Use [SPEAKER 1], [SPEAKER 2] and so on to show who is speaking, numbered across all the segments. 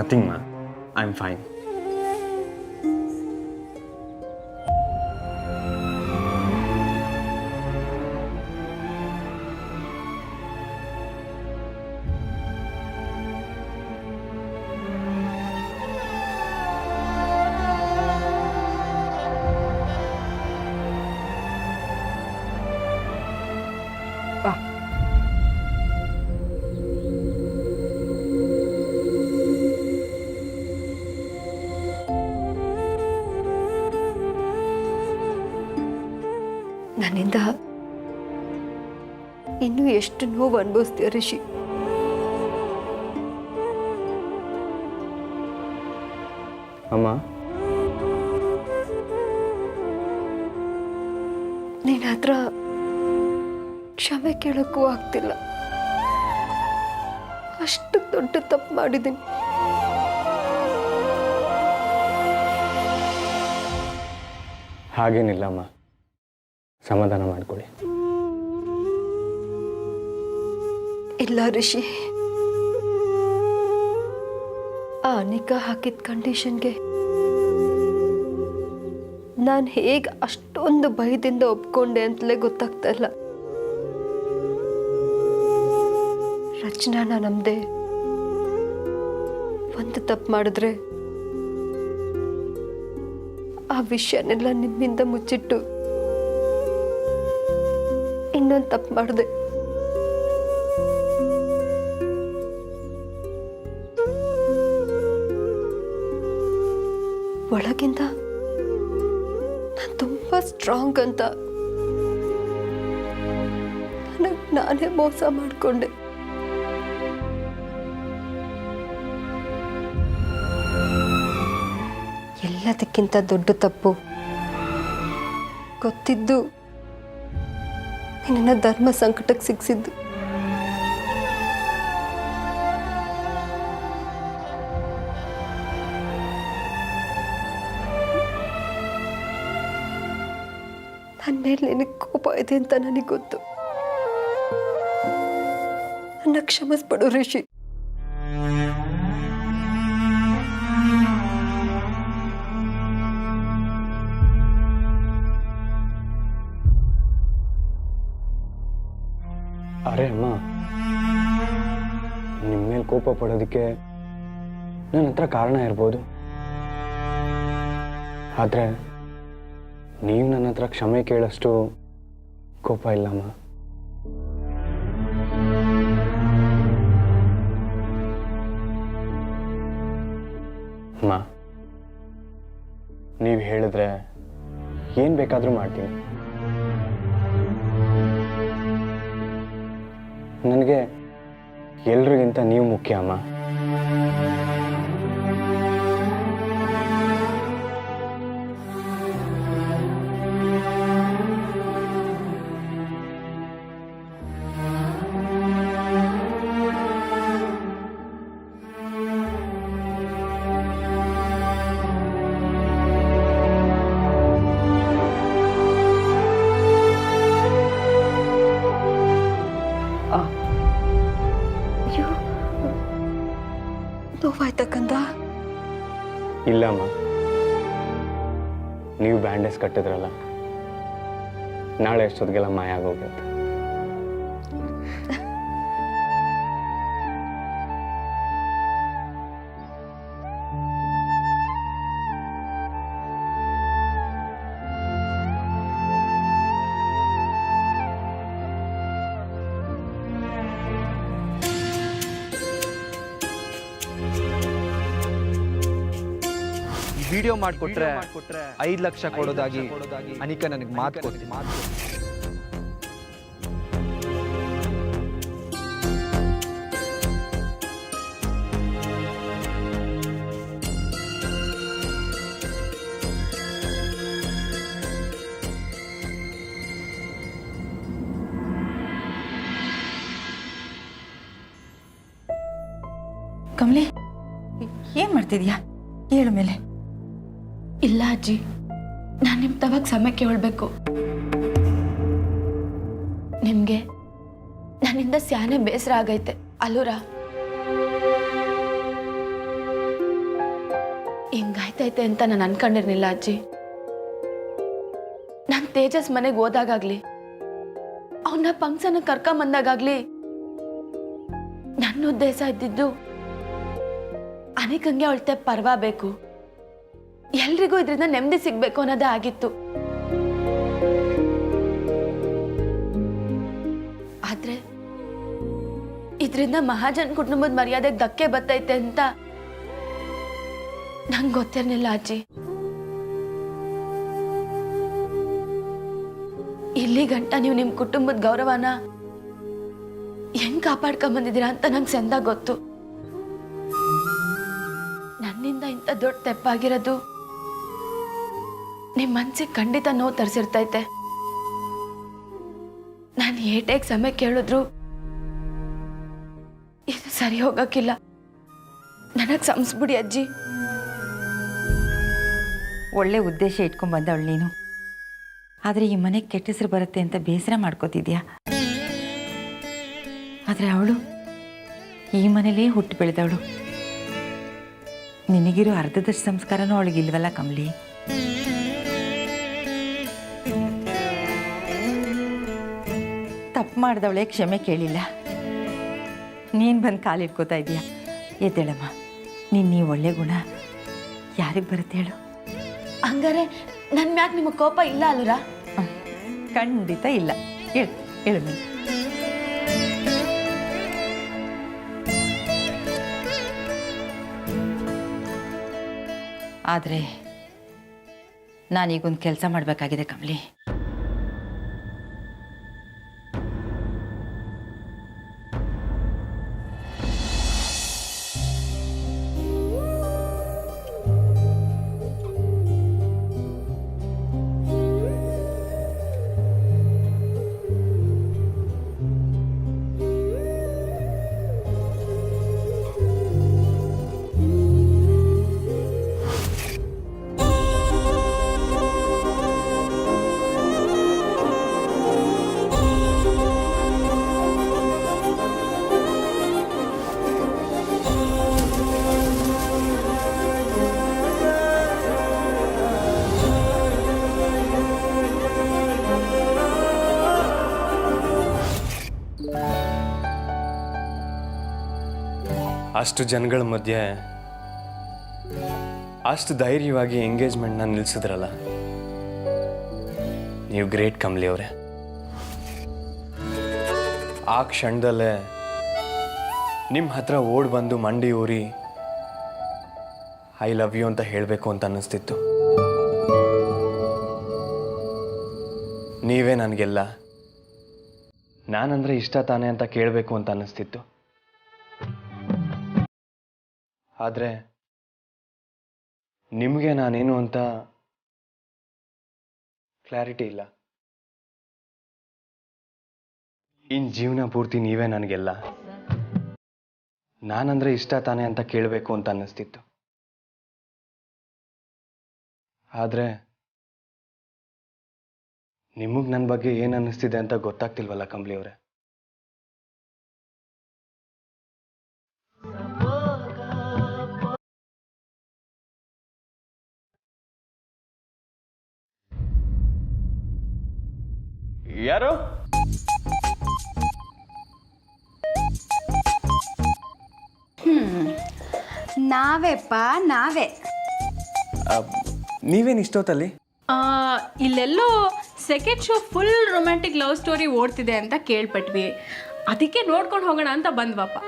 [SPEAKER 1] Nothing ಮಾ, I am fine.
[SPEAKER 2] ನನ್ನಿಂದ ಇನ್ನೂ ಎಷ್ಟು ನೋವು ಅನುಭವಿಸ್ತೀಯ ರಿಷಿ.
[SPEAKER 1] ಅಮ್ಮ,
[SPEAKER 2] ನಿನ್ನ ಹತ್ರ ಕ್ಷಮೆ ಕೇಳಕ್ಕೂ ಆಗ್ತಿಲ್ಲ. ಅಷ್ಟು ದೊಡ್ಡ ತಪ್ಪು ಮಾಡಿದ್ದೀನಿ.
[SPEAKER 1] ಹಾಗೇನಿಲ್ಲಮ್ಮ, ಸಮಾಧಾನ ಮಾಡ್ಕೊಳ್ಳಿ.
[SPEAKER 2] ಇಲ್ಲ ರಿಷಿ, ಆ ಅನಿಕಾ ಹಾಕಿದ ಕಂಡೀಷನ್ಗೆ ನಾನು ಹೇಗೆ ಅಷ್ಟೊಂದು ಭಯದಿಂದ ಒಪ್ಕೊಂಡೆ ಅಂತಲೇ ಗೊತ್ತಾಗ್ತಾ ಇಲ್ಲ. ರಚನಾನ ನಮ್ದೆ ಒಂದು ತಪ್ಪು ಮಾಡಿದ್ರೆ ಆ ವಿಷಯನೆಲ್ಲ ನಿಮ್ಮಿಂದ ಮುಚ್ಚಿಟ್ಟು ಇನ್ನೊಂದು ತಪ್ಪು ಮಾಡಿದೆ. ಒಳಗಿಂದ ನಾನು ತುಂಬಾ ಸ್ಟ್ರಾಂಗ್ ಅಂತ ನಾನೇ ಮೋಸ ಮಾಡಿಕೊಂಡೆ. ಎಲ್ಲದಕ್ಕಿಂತ ದೊಡ್ಡ ತಪ್ಪು ಗೊತ್ತಿದ್ದು ನಿನ್ನ ಧರ್ಮ ಸಂಕಟಕ್ಕೆ ಸಿಕ್ಕಿಸಿದ್ದು. ನನ್ನ ಮೇಲೆ ನಿನಗೆ ಕೋಪ ಇದೆ ಅಂತ ನನಗೆ ಗೊತ್ತು. ನನ್ನ ಕ್ಷಮಿಸ್ಬಿಡು ರಿಷಿ.
[SPEAKER 1] ಅರೆ ಅಮ್ಮ, ನಿಮ್ಮ ಮೇಲೆ ಕೋಪ ಪಡೋದಕ್ಕೆ ನನ್ನ ಹತ್ರ ಕಾರಣ ಇರ್ಬೋದು. ಆದರೆ ನೀವು ನನ್ನ ಹತ್ರ ಕ್ಷಮೆ ಕೇಳಷ್ಟು ಕೋಪ ಇಲ್ಲಮ್ಮ. ಅಮ್ಮ, ನೀವು ಹೇಳಿದ್ರೆ ಏನು ಬೇಕಾದರೂ ಮಾಡ್ತೀನಿ. ನನಗೆ ಎಲ್ರಿಗಿಂತ ನೀವು ಮುಖ್ಯ ಅಮ್ಮ.
[SPEAKER 2] ನೋವಾಯ್ತಾ ಕಂದ?
[SPEAKER 1] ಇಲ್ಲಮ್ಮ, ನೀವು ಬ್ಯಾಂಡೇಜ್ ಕಟ್ಟಿದ್ರಲ್ಲ, ನಾಳೆ ಎಷ್ಟೊತ್ತಿಗೆಲ್ಲ ಮಾಯ ಆಗೋಗುತ್ತೆ.
[SPEAKER 3] ವಿಡಿಯೋ ಮಾಡಿಕೊಟ್ರೆ 5 ಲಕ್ಷ ಕೊಡೋದಾಗಿ ಅನಿಕಾ ನನಗೆ ಮಾತು ಕೊಡ್ತೀನಿ.
[SPEAKER 4] ಕಮಲಿ, ಏನ್ ಮಾಡ್ತಿದ್ಯಾ? ಹೇಳು ಮೇಲೆ.
[SPEAKER 5] ಇಲ್ಲ ಅಜ್ಜಿ, ನಾನು ನಿಮ್ಮ ತವಾಗ ಸಮಯ ಕೇಳಬೇಕು. ನಿಮಗೆ ನನ್ನಿಂದ ಸ್ಯಾನೆ ಬೇಸರ ಆಗೈತೆ ಅಲ್ಲೂರ. ನಡೀತೈತೆ ಅಂತ ನಾನು ಅನ್ಕೊಂಡಿರ್ಲಿಲ್ಲ ಅಜ್ಜಿ. ನಾನು ತೇಜಸ್ ಮನೆಗೆ ಹೋದಾಗಲಿ ಅವನ್ನ ಫಂಕ್ಷನ್ ಕರ್ಕೊಂಬಂದಾಗಲಿ ನನ್ನ ಉದ್ದೇಶ ಇದ್ದಿದ್ದು ಅನೇಕಂಗೆ ಅವಳ್ತೆ ಪರ್ವಾಬೇಕು, ಎಲ್ರಿಗೂ ಇದರಿಂದ ನೆಮ್ಮದಿ ಸಿಗ್ಬೇಕು ಅನ್ನೋದೇ ಆಗಿತ್ತು. ಆದ್ರೆ ಇದರಿಂದ ಮಹಾಜನ್ ಕುಟುಂಬದ ಮರ್ಯಾದೆಗೆ ಧಕ್ಕೆ ಬರ್ತೈತೆ ಅಂತ ನಂಗೆ ಗೊತ್ತಿರ್ಲಿಲ್ಲ ಅಜ್ಜಿ. ಇಲ್ಲಿ ಗಂಟ ನೀವು ನಿಮ್ಮ ಕುಟುಂಬದ ಗೌರವನ ಹೆಂಗ್ ಕಾಪಾಡ್ಕೊಂಬಂದಿದ್ದೀರಾ ಅಂತ ನಂಗೆ ಚಂದ ಗೊತ್ತು. ನನ್ನಿಂದ ಇಂಥ ದೊಡ್ಡ ತೆಪ್ಪಾಗಿರೋದು ನಿಮ್ಮ ಮನ್ಸಿಗೆ ಖಂಡಿತ ನೋವು ತರಿಸಿರ್ತೈತೆ. ನಾನು ಏಟೇಗೆ ಸಮಯ ಕೇಳಿದ್ರು ಇದು ಸರಿ ಹೋಗಕ್ಕಿಲ್ಲ. ನನಗೆ ಸಂಸ್ಬಿಡಿ ಅಜ್ಜಿ.
[SPEAKER 4] ಒಳ್ಳೆ ಉದ್ದೇಶ ಇಟ್ಕೊಂಡ್ ಬಂದವಳು ನೀನು, ಆದರೆ ಈ ಮನೆಗೆ ಕೆಟ್ಟ ಹೆಸರು ಬರುತ್ತೆ ಅಂತ ಬೇಸರ ಮಾಡ್ಕೋತಿದ್ಯಾ. ಆದರೆ ಅವಳು ಈ ಮನೇಲೇ ಹುಟ್ಟು ಬೆಳೆದವಳು. ನಿನಗಿರೋ ಅರ್ಧದಷ್ಟು ಸಂಸ್ಕಾರನೂ ಅವಳಿಗಿಲ್ವಲ್ಲ ಕಮಲಿ. ತಪ್ಪು ಮಾಡಿದವಳೆ ಕ್ಷಮೆ ಕೇಳಿಲ್ಲ, ನೀನು ಬಂದು ಕಾಲಿಟ್ಕೋತಾ ಇದೀಯ. ಎದ್ದೇಳಮ್ಮ, ನೀ ಒಳ್ಳೆ ಗುಣ ಯಾರಿಗೆ ಬರುತ್ತೆ ಹೇಳು?
[SPEAKER 5] ಹಂಗಾರೆ ನನ್ನ ಮ್ಯಾಗ ನಿಮಗೆ ಕೋಪ ಇಲ್ಲ ಅಲ್ರ?
[SPEAKER 4] ಖಂಡಿತ ಇಲ್ಲ. ಹೇಳು ಹೇಳು ನೀನು. ಆದರೆ ನಾನೀಗೊಂದು ಕೆಲಸ ಮಾಡಬೇಕಾಗಿದೆ ಕಮಲಿ.
[SPEAKER 1] ಅಷ್ಟು ಜನಗಳ ಮಧ್ಯೆ ಅಷ್ಟು ಧೈರ್ಯವಾಗಿ ಎಂಗೇಜ್ಮೆಂಟ್ನ ನಿಲ್ಲಿಸಿದ್ರಲ್ಲ, ನೀವು ಗ್ರೇಟ್ ಕಮಲಿ ಅವರೇ. ಆ ಕ್ಷಣದಲ್ಲೇ ನಿಮ್ಮ ಹತ್ರ ಓಡ್ ಬಂದು ಮಂಡಿ ಊರಿ ಐ ಲವ್ ಯು ಅಂತ ಹೇಳಬೇಕು ಅಂತ ಅನ್ನಿಸ್ತಿತ್ತು. ನೀವೇ ನನಗೆಲ್ಲ, ನಾನಂದ್ರೆ ಇಷ್ಟ ತಾನೆ ಅಂತ ಕೇಳಬೇಕು ಅಂತ ಅನ್ನಿಸ್ತಿತ್ತು. ಆದರೆ ನಿಮಗೆ ನಾನೇನು ಅಂತ ಕ್ಲಾರಿಟಿ ಇಲ್ಲ. ಇನ್ನು ಜೀವನ ಪೂರ್ತಿ ನೀವೇ ನನಗೆಲ್ಲ, ನಾನಂದ್ರೆ ಇಷ್ಟ ತಾನೆ ಅಂತ ಕೇಳಬೇಕು ಅಂತ ಅನ್ನಿಸ್ತಿತ್ತು. ಆದರೆ ನಿಮಗೆ ನನ್ನ ಬಗ್ಗೆ ಏನು ಅನ್ನಿಸ್ತಿದೆ ಅಂತ ಗೊತ್ತಾಗ್ತಿಲ್ವಲ್ಲ ಕಮಲಿ ಅವರೇ. ಯಾರು?
[SPEAKER 6] ನಾವೇಪ್ಪ ನಾವೇ.
[SPEAKER 1] ನೀವೇನು ಇಷ್ಟೊತ್ತಲ್ಲಿ?
[SPEAKER 7] ಇಲ್ಲೆಲ್ಲೋ second show full romantic love story ಓಡ್ತಿದೆ ಅಂತ ಕೇಳ್ಪಟ್ವಿ, ಅದಕ್ಕೆ ನೋಡ್ಕೊಂಡು ಹೋಗೋಣ ಅಂತ ಬಂದ್ವಪ್ಪ.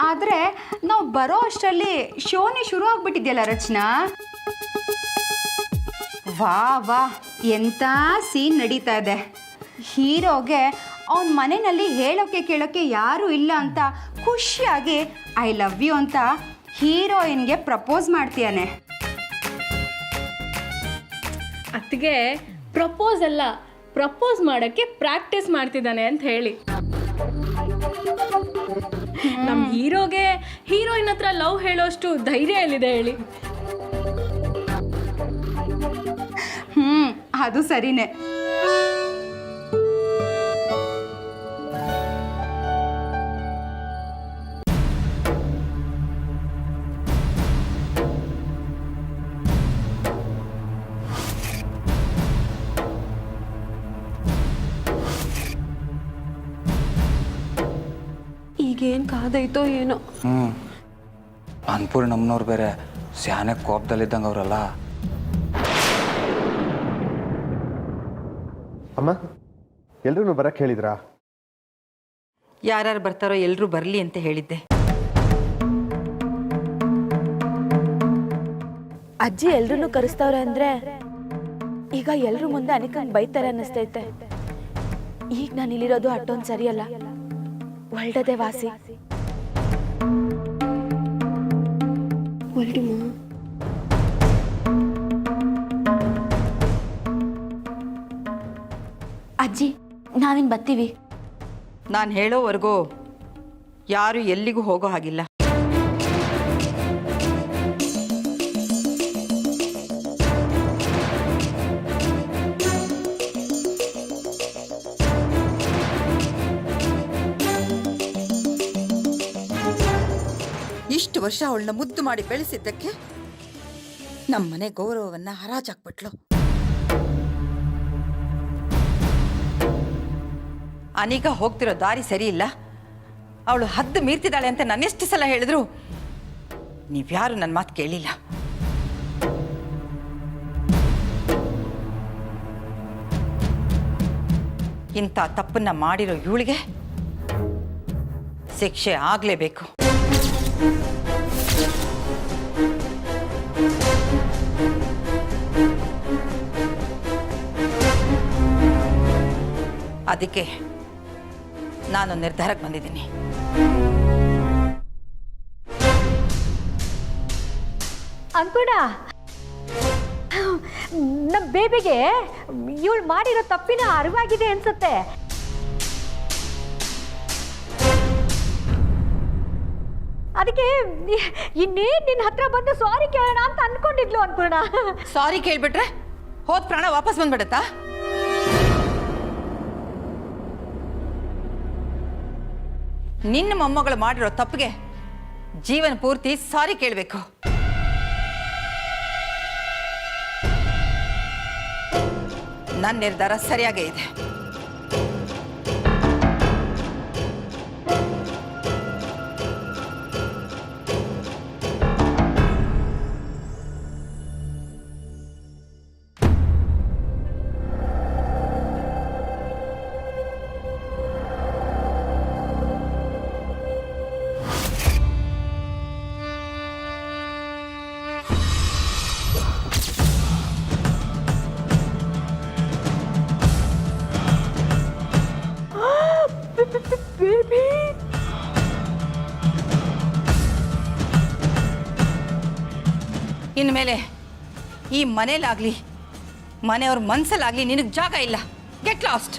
[SPEAKER 6] ಆದರೆ ನಾವು ಬರೋ ಅಷ್ಟರಲ್ಲಿ ಶೋನೇ ಶುರು ಆಗ್ಬಿಟ್ಟಿದೆಯಲ್ಲ ರಚನಾ. ವಾ ವಾ, ಎಂಥ ಸೀನ್ ನಡೀತಾ ಇದೆ. ಹೀರೋಗೆ ಅವನ ಮನೆಯಲ್ಲಿ ಹೇಳೋಕ್ಕೆ ಕೇಳೋಕ್ಕೆ ಯಾರೂ ಇಲ್ಲ ಅಂತ ಖುಷಿಯಾಗಿ ಐ ಲವ್ ಯು ಅಂತ ಹೀರೋಯಿನ್ಗೆ ಪ್ರಪೋಸ್ ಮಾಡ್ತೀಯಾನೆ.
[SPEAKER 7] ಅದಕ್ಕೆ ಪ್ರಪೋಸ್ ಅಲ್ಲ, ಪ್ರಪೋಸ್ ಮಾಡೋಕ್ಕೆ ಪ್ರಾಕ್ಟೀಸ್ ಮಾಡ್ತಿದ್ದಾನೆ ಅಂತ ಹೇಳಿ. ನಮ್ಮ ಹೀರೋಗೆ ಹೀರೋಯಿನ್ ಹತ್ರ ಲವ್ ಹೇಳೋಷ್ಟು ಧೈರ್ಯ ಎಲ್ಲಿದೆ ಹೇಳಿ?
[SPEAKER 6] ಅದು ಸರಿನೇ.
[SPEAKER 2] ಏನು ಕಾದೈತೋ ಏನೋ.
[SPEAKER 8] ಅನ್ಪೂರ್ಣಮ್ಮನವ್ರು ಬೇರೆ ಸ್ಯಾನೆ ಕೋಪದಲ್ಲಿದ್ದಂಗೆ ಅವರಲ್ಲ.
[SPEAKER 9] ಅಮ್ಮ ಎಲ್ರೂ ಬರಕ್ಕೆ ಹೇಳಿದ್ರಾ?
[SPEAKER 4] ಯಾರ್ಯಾರು ಬರ್ತಾರೋ ಎಲ್ಲರೂ ಬರಲಿ ಅಂತ ಹೇಳಿದ್ದೆ.
[SPEAKER 5] ಅಜ್ಜಿ ಎಲ್ರೂ ಕರೆಸ್ತವ್ರೆ ಅಂದ್ರೆ ಈಗ ಎಲ್ರ ಮುಂದೆ ಅನಿಕಂಗ್ ಬೈತಾರೆ ಅನ್ನಿಸ್ತೈತೆ. ಈಗ ನಾನು ಇಲ್ಲಿರೋದು ಅಷ್ಟೊಂದು ಸರಿಯಲ್ಲ, ಒಳ್ಳೆದೇ ವಾಸಿ. ಅಜ್ಜಿ ನಾವಿನ್ ಬರ್ತೀವಿ.
[SPEAKER 4] ನಾನು ಹೇಳೋವರೆಗೂ ಯಾರು ಎಲ್ಲಿಗೂ ಹೋಗೋ ಹಾಗಿಲ್ಲ.
[SPEAKER 10] ಇಷ್ಟು ವರ್ಷ ಅವಳನ್ನ ಮುದ್ದು ಮಾಡಿ ಬೆಳೆಸಿದ್ದಕ್ಕೆ ನಮ್ಮನೆ ಗೌರವವನ್ನ ಹರಾಜಾಕ್ಬಿಟ್ಲು.
[SPEAKER 4] ಅನೀಗ ಹೋಗ್ತಿರೋ ದಾರಿ ಸರಿ ಇಲ್ಲ. ಅವಳು ಹದ್ದು ಮೀರ್ತಿದ್ದಾಳೆ ಅಂತ ನನ್ನೆಷ್ಟು ಸಲ ಹೇಳಿದ್ರು ನೀವ್ಯಾರು ನನ್ನ ಮಾತು ಕೇಳಿಲ್ಲ. ಇಂಥ ತಪ್ಪನ್ನ ಮಾಡಿರೋ ಇವಳಿಗೆ ಶಿಕ್ಷೆ ಆಗಲೇಬೇಕು. ಅದಕ್ಕೆ ನಾನು ನಿರ್ಧಾರಕ್ಕೆ ಬಂದಿದ್ದೀನಿ.
[SPEAKER 11] ಅನ್ಪೂರ್ಣ, ನಮ್ಮ ಬೇಬಿಗೆ ಇವಳು ಮಾಡಿರೋ ತಪ್ಪಿನ ಅರಿವಾಗಿದೆ ಅನ್ಸುತ್ತೆ. ಅದಕ್ಕೆ ಇನ್ನೇನು ನಿನ್ನ ಹತ್ರ ಬಂದು ಸಾರಿ ಕೇಳೋಣ ಅಂತ ಅನ್ಕೊಂಡಿದ್ಲು ಅನ್ಪೂರ್ಣ.
[SPEAKER 4] ಸಾರಿ ಕೇಳ್ಬಿಟ್ರೆ ಹೋದ್ ಪ್ರಾಣ ವಾಪಸ್ ಬಂದ್ಬಿಡತ್ತಾ? ನಿನ್ನ ಮೊಮ್ಮಗಳು ಮಾಡಿರೋ ತಪ್ಪಿಗೆ ಜೀವನ ಪೂರ್ತಿ ಸಾರಿ ಕೇಳಬೇಕು. ನನ್ನ ನಿರ್ಧಾರ ಸರಿಯಾಗೇ ಇದೆ. ಇನ್ಮೇಲೆ ಈ ಮನೇಲಾಗ್ಲಿ ಮನೆಯವ್ರ ಮನ್ಸಲ್ಲಾಗ್ಲಿ ನಿನಗೆ ಜಾಗ ಇಲ್ಲ. Get lost.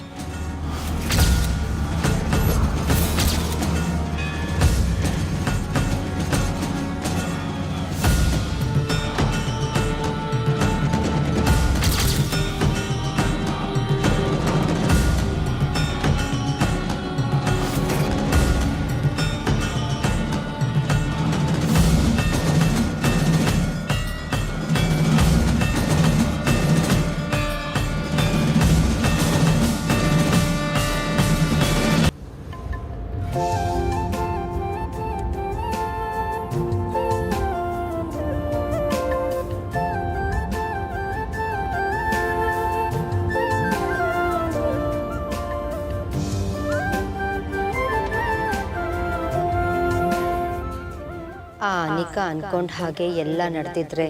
[SPEAKER 12] ಆ ಅನಿಕಾ ಅನ್ಕೊಂಡ ಹಾಗೆ ಎಲ್ಲ ನಡೆದಿದ್ರೆ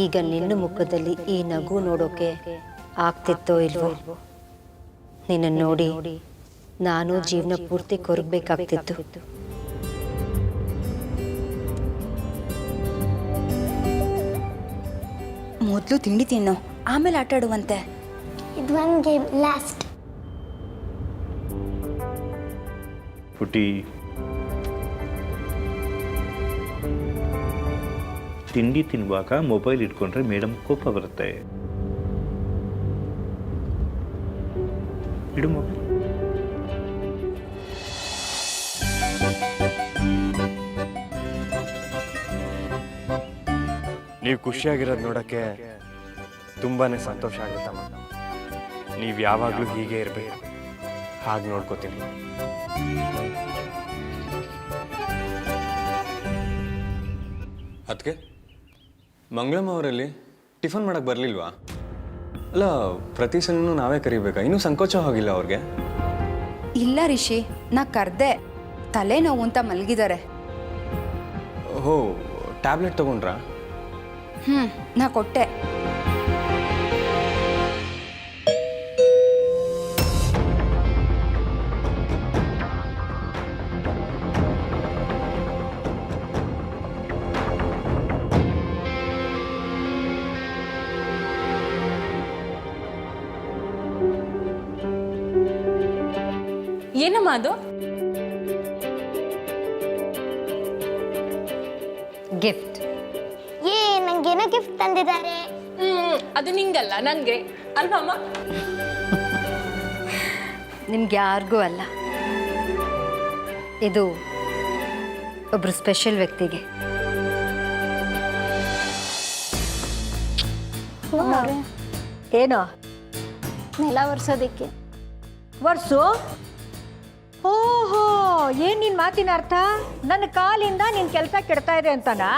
[SPEAKER 12] ಈಗ ನಿನ್ನ ಮುಖದಲ್ಲಿ ಈ ನಗು ನೋಡೋಕೆ ಆಗ್ತಿತ್ತೋ ಇಲ್ವೋ? ನಿನ್ನ ನೋಡಿ ನಾನು ಜೀವನ ಪೂರ್ತಿ ಕೊರಗಬೇಕಾಗ್ತಿತ್ತು.
[SPEAKER 6] ಮೊದಲು ತಿಂಡಿ ತಿನ್ನು, ಆಮೇಲೆ ಆಟ ಆಡುವಂತೆ.
[SPEAKER 11] ಇದು ಒಂದು ಗೇಮ್ ಲಾಸ್ಟ್.
[SPEAKER 13] ಪುಟಿ, ತಿಂಡಿ ತಿನ್ನುವಾಗ ಮೊಬೈಲ್ ಇಟ್ಕೊಂಡ್ರೆ ಮೇಡಮ್ ಕೋಪ ಬರುತ್ತೆ. ಇಡು ಮೊಬೈಲ್.
[SPEAKER 1] ನೀವು ಖುಷಿಯಾಗಿರೋದು ನೋಡೋಕ್ಕೆ ತುಂಬಾನೇ ಸಂತೋಷ ಆಗುತ್ತಮ್ಮ. ನೀವು ಯಾವಾಗಲೂ ಹೀಗೆ ಇರಬೇಕು, ಹಾಗೆ ನೋಡ್ಕೋತೀನಿ. ಅದಕ್ಕೆ ಮಂಗಳಮ್ಮ ಅವರಲ್ಲಿ ಟಿಫನ್ ಮಾಡಕ್ಕೆ ಬರಲಿಲ್ವಾ? ಅಲ್ಲ, ಪ್ರತಿ ಸಲನೂ ನಾವೇ ಕರಿಬೇಕಾ? ಇನ್ನೂ ಸಂಕೋಚ ಹೋಗಿಲ್ಲ ಅವ್ರಿಗೆ?
[SPEAKER 6] ಇಲ್ಲ ರಿಷಿ, ನಾ ಕರ್ದೆ, ತಲೆನೋವು ಅಂತ ಮಲಗಿದ್ದಾರೆ.
[SPEAKER 1] ಓಹೋ, ಟ್ಯಾಬ್ಲೆಟ್ ತಗೊಂಡ್ರಾ?
[SPEAKER 6] ನಾ ಕೊಟ್ಟೆ.
[SPEAKER 7] ಏನಮ್ಮ ಅದು?
[SPEAKER 12] ಗಿಫ್ಟ್.
[SPEAKER 11] ನಂಗೇನೋ ಗಿಫ್ಟ್ ತಂದಿದ್ದಾರೆ.
[SPEAKER 7] ಅದು ನಿಂಗಲ್ಲ, ನನಗೆ ಅಲ್ವಮ್ಮ?
[SPEAKER 12] ನಿಮ್ಗೆ ಯಾರಿಗೂ ಅಲ್ಲ, ಇದು ಒಬ್ರು ಸ್ಪೆಷಲ್ ವ್ಯಕ್ತಿಗೆ.
[SPEAKER 11] ಏನೋ
[SPEAKER 2] ನೆಲ ಒರೆಸೋದಕ್ಕೆ.
[SPEAKER 11] ವರ್ಸು? ಓಹೋ, ಏನ್ ನಿನ್ ಮಾತಿನ ಅರ್ಥ? ನನ್ನ ಕಾಲಿಂದ ನಿನ್ ಕೆಲಸ ಕೆಡ್ತಾ ಇದೆ ಅಂತನಾ?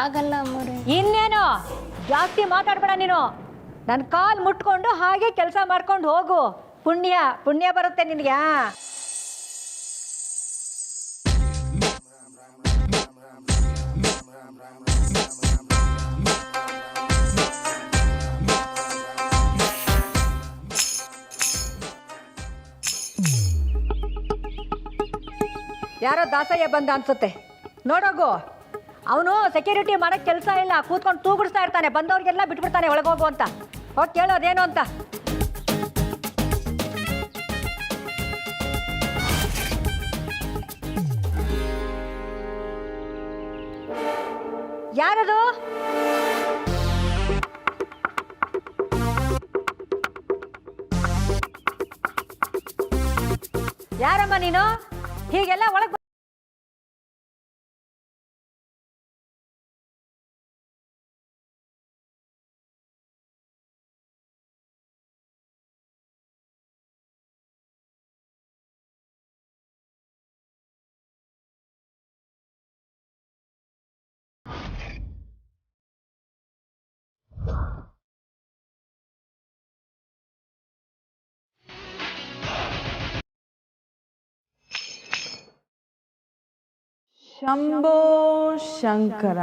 [SPEAKER 2] ಆಗಲ್ಲ ಅಮ್ಮೋರೆ.
[SPEAKER 11] ಇನ್ನೇನೋ ಜಾಸ್ತಿ ಮಾತಾಡ್ಬೇಡ ನೀನು. ನನ್ನ ಕಾಲ್ ಮುಟ್ಕೊಂಡು ಹಾಗೆ ಕೆಲಸ ಮಾಡ್ಕೊಂಡು ಹೋಗು. ಪುಣ್ಯ ಪುಣ್ಯ ಬರುತ್ತೆ ನಿನಗೆ. ಯಾರೋ ದಾಸಯ್ಯ ಬಂದ ಅನ್ಸುತ್ತೆ, ನೋಡೋಗು. ಅವನು ಸೆಕ್ಯೂರಿಟಿ ಮಾಡೋಕ್ಕೆ ಕೆಲಸ ಇಲ್ಲ, ಕೂತ್ಕೊಂಡು ತೂಗುಡಿಸ್ತಾ ಇರ್ತಾನೆ, ಬಂದವ್ರಿಗೆಲ್ಲ ಬಿಟ್ಬಿಡ್ತಾನೆ ಒಳಗೋಗು ಅಂತ. ಹೋಗಿ ಕೇಳೋದೇನು ಅಂತ. ಯಾರದು? ಯಾರಮ್ಮ ನೀನು? ಹೀಗೆಲ್ಲ ಒಳಗೆ
[SPEAKER 14] ಶಂಭೋ ಶಂಕರ.